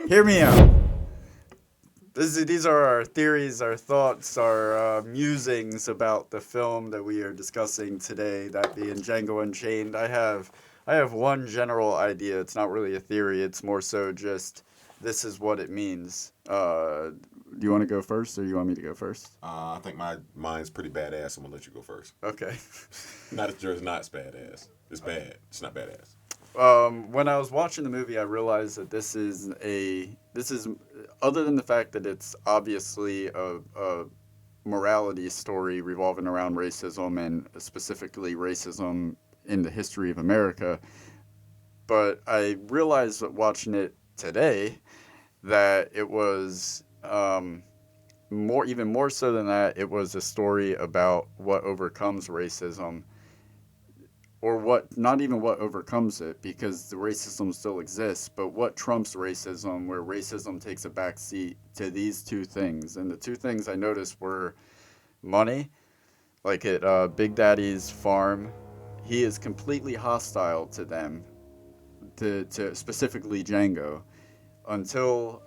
Hear me out. These are our theories, our thoughts, our musings about the film that we are discussing today, that being Django Unchained. I have one general idea. It's not really a theory. It's more so just this is what it means. Do you want to go first, or you want me to go first? I think mine's pretty badass. I'm gonna let you go first. Okay. Not that yours not badass. It's bad. It's not badass. When I was watching the movie, I realized that this is other than the fact that it's obviously a morality story revolving around racism and specifically racism in the history of America. But I realized that watching it today that it was even more so than that. It was a story about what overcomes racism or what not even what overcomes it because the racism still exists, but what trumps racism, where racism takes a backseat to these two things. And the two things I noticed were money, like at Big Daddy's farm. He is completely hostile to them, to specifically Django, until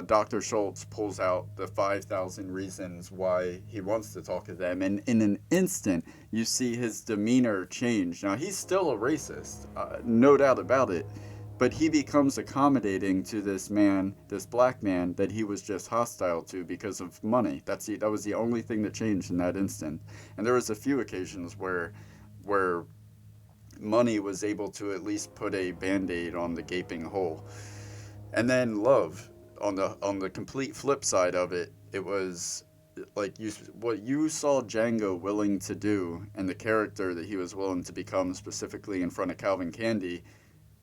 Dr. Schultz pulls out the 5,000 reasons why he wants to talk to them. And in an instant, you see his demeanor change. Now, he's still a racist, no doubt about it. But he becomes accommodating to this man, this black man, that he was just hostile to because of money. That was the only thing that changed in that instant. And there was a few occasions where money was able to at least put a band-aid on the gaping hole. And then love, on the complete flip side of it, it was like what you saw Django willing to do and the character that he was willing to become specifically in front of Calvin Candy,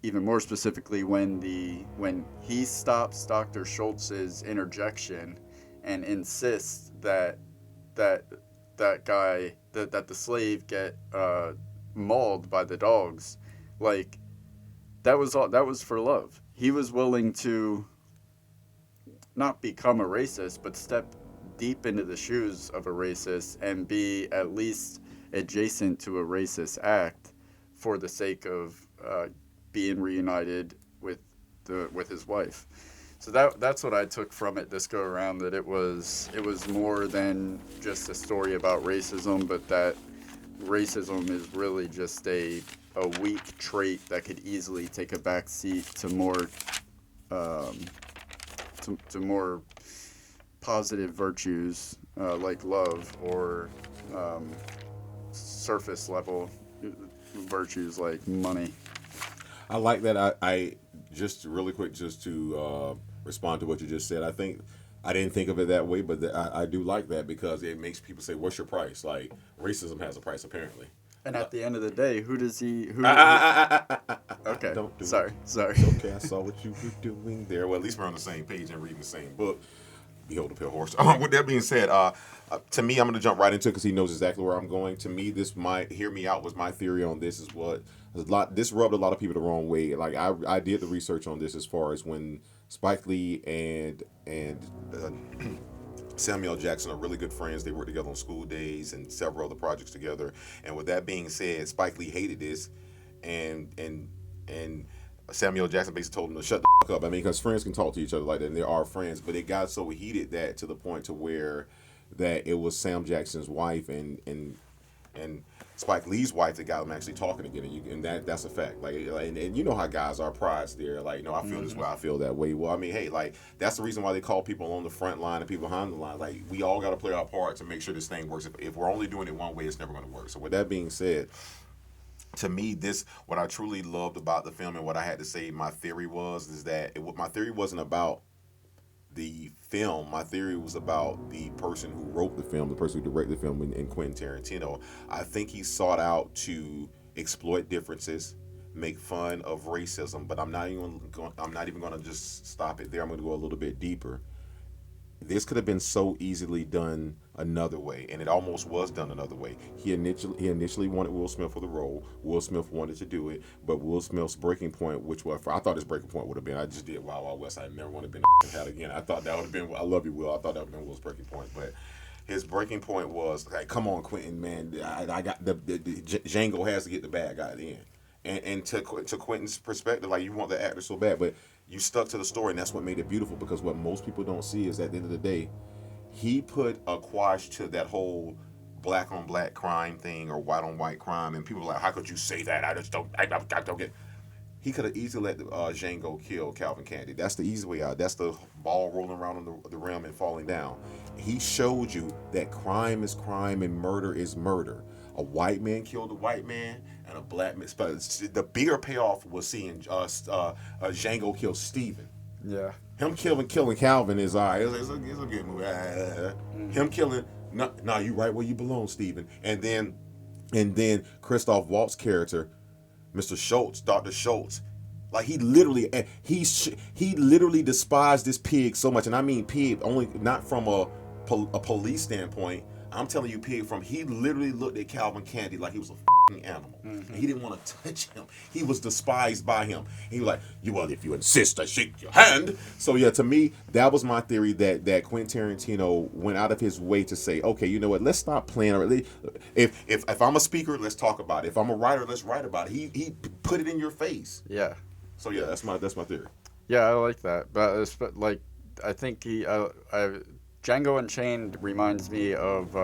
even more specifically when he stops Dr. Schultz's interjection and insists that that guy that the slave get mauled by the dogs, like that was for love. He was willing to not become a racist, but step deep into the shoes of a racist and be at least adjacent to a racist act for the sake of being reunited with his wife. So that's what I took from it this go around. That it was more than just a story about racism, but that racism is really just a weak trait that could easily take a back seat to more um, to more positive virtues like love or um, surface level virtues like money. I like that. I just really quick, just to respond to what you just said. I think I didn't think of it that way, but I do like that because it makes people say, "What's your price?" Like racism has a price, apparently. And at the end of the day, who does he? Okay, Don't do it. sorry. It's okay. I saw what you were doing there. Well, at least we're on the same page and reading the same book. Behold a pale horse. With that being said, to me, I'm going to jump right into it because he knows exactly where I'm going. To me, this might hear me out. Was my theory on this is what a lot. This rubbed a lot of people the wrong way. Like I did the research on this as far as when Spike Lee and Samuel Jackson are really good friends. They worked together on School Days and several other projects together. And with that being said, Spike Lee hated this, and Samuel Jackson basically told him to shut the fuck up. I mean, because friends can talk to each other like that, and they are friends. But it got so heated that to the point to where that it was Sam Jackson's wife and Spike Lee's wife that got them actually talking again, and that's a fact. And you know how guys are, pride's there. Like, no, I feel this way, I feel that way. Well, I mean, hey, like that's the reason why they call people on the front line and people behind the line. Like, we all got to play our part to make sure this thing works. If we're only doing it one way, it's never going to work. So with that being said, to me, this what I truly loved about the film and what I had to say my theory was is that my theory wasn't about the film. My theory was about the person who wrote the film, the person who directed the film, in Quentin Tarantino. I think he sought out to exploit differences, make fun of racism, but I'm not even going to just stop it there. I'm going to go a little bit deeper. This could have been so easily done another way, and it almost was done another way. He initially wanted Will Smith for the role. Will Smith wanted to do it, but Will Smith's breaking point, which was, I thought his breaking point would have been, I just did Wild Wild West. I never want to been had again. I thought that would have been, I love you, Will. I thought that would have been Will's breaking point, but his breaking point was like, come on, Quentin, man, I got the Django has to get the bad guy at the end. And to Quentin's perspective, like, you want the actor so bad, but you stuck to the story, and that's what made it beautiful. Because what most people don't see is, at the end of the day, he put a quash to that whole black on black crime thing, or white on white crime, and people are like, how could you say that? I just don't. I don't get. He could have easily let Django kill Calvin Candy. That's the easy way out. That's the ball rolling around on the rim and falling down. He showed you that crime is crime and murder is murder. A white man killed a white man, and a black man. The bigger payoff was seeing Django kill Steven. Yeah. Him killing Calvin is all right. It's a good movie. Him killing, no, you right where you belong, Steven. And then Christoph Waltz's character, Mr. Schultz, Dr. Schultz, like he literally despised this pig so much, and I mean pig only not from a police standpoint. I'm telling you, pig from he literally looked at Calvin Candy like he was a animal. And he didn't want to touch him. He was despised by him. He was like, well, if you insist, I shake your hand. So yeah, to me, that was my theory, that Quentin Tarantino went out of his way to say, okay, you know what, let's stop playing. If I'm a speaker, let's talk about it. If I'm a writer, let's write about it. He put it in your face. Yeah. So yeah, that's my theory. Yeah, I like that. But like, I think Django Unchained reminds me of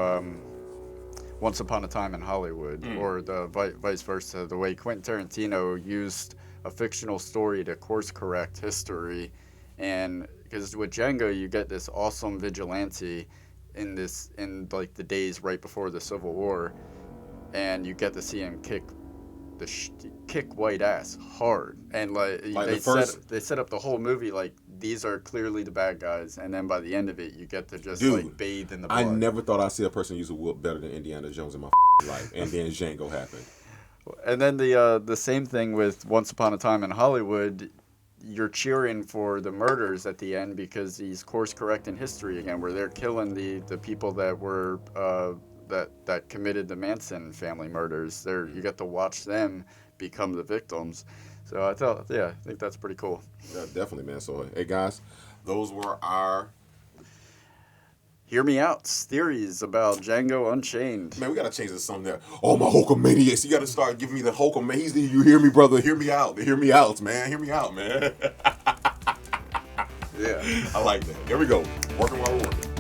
Once Upon a Time in Hollywood, or the vice versa. The way Quentin Tarantino used a fictional story to course correct history, and because with Django you get this awesome vigilante in like the days right before the Civil War, and you get to see him kick white ass hard, and like they set up the whole movie like these are clearly the bad guys, and then by the end of it you get to just like bathe in the blood. I never thought I'd see a person use a whoop better than Indiana Jones in my life, and then Django happened. And then the same thing with Once Upon a Time in Hollywood. You're cheering for the murders at the end because he's course correcting history again, where they're killing the people that were that committed the Manson family murders. You get to watch them become the victims. So I think that's pretty cool. Yeah, definitely, man. So hey guys, those were our Hear Me Out's theories about Django Unchained. Man, we gotta change this to something there. Oh, my Hulkamaniacs. You gotta start giving me the Hulkamaniacs. You hear me, brother? Hear me out. Hear me out, man. Hear me out, man. Yeah. I like that. Here we go. Working while we're working.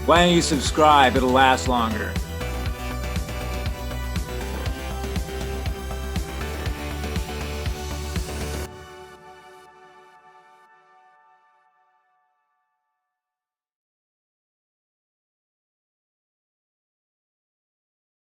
Why don't you subscribe? It'll last longer.